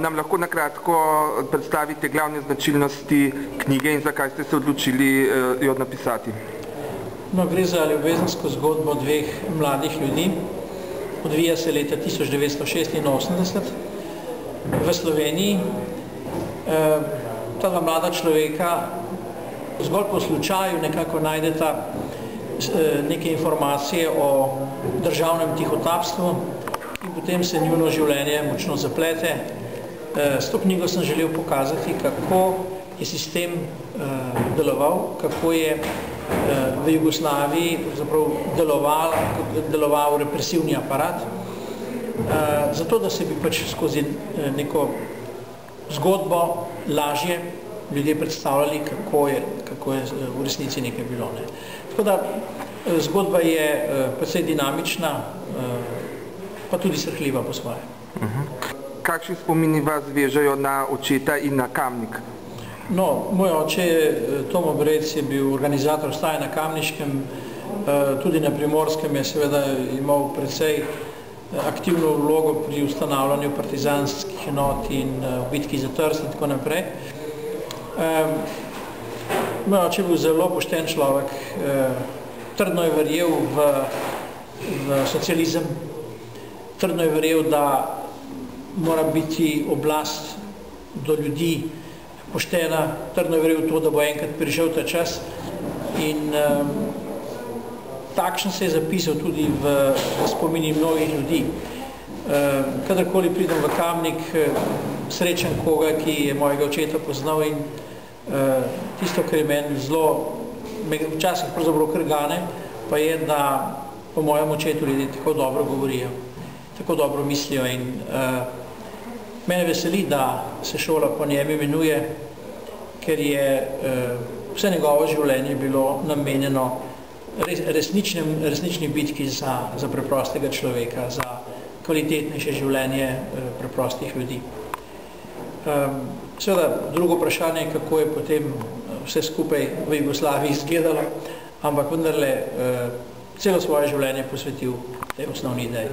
Nam lahko na kratko predstavite glavne značilnosti knjige in zakaj ste se odločili jo napisati? No, gre za ljubezensko zgodbo dveh mladih ljudi. Odvija se leta 1986 v Sloveniji. Ta dva mlada človeka zgolj po slučaju nekako najdeta neke informacije o državnem tihotapstvu in potem se njuno življenje močno zaplete. S to knjigo sem želel pokazati, kako je sistem deloval, kako je v Jugoslaviji deloval represivni aparat, zato da se bi pač skozi neko zgodbo lažje ljudje predstavljali, kako je v resnici nekaj bilo. Tako da zgodba je precej dinamična, pa tudi srhljiva po svoje. Kakšni spomini vas vežejo na očeta in na Kamnik? No, moj oče, Tomo Brec, je bil organizator vstaje na Kamniškem, tudi na Primorskem je seveda imel precej aktivno vlogo pri ustanavljanju partizanskih enot in bitki za Trst in tako naprej. Moj oče je bil zelo pošten človek, trdno je verjel v socializem, trdno je verjel, da mora biti oblast do ljudi poštena, trdno je verjel v to, da bo enkrat prišel ta čas in takšen se je zapisal tudi v spomini mnogih ljudi. Kadarkoli pridem v Kamnik, srečam koga, ki je mojega očeta poznal in tisto, kar je meni zelo, včasih pravzaprav kar gane, pa je, da po mojem očetu ljudje tako dobro govorijo, tako dobro mislijo in mene veseli, da se šola po njem imenuje, ker je vse njegovo življenje bilo namenjeno resnični bitki za preprostega človeka, za kvalitetnejše življenje preprostih ljudi. Seveda, drugo vprašanje je, kako je potem vse skupaj v Jugoslaviji izgledalo, ampak vendarle celo svoje življenje posvetil tej osnovni ideji.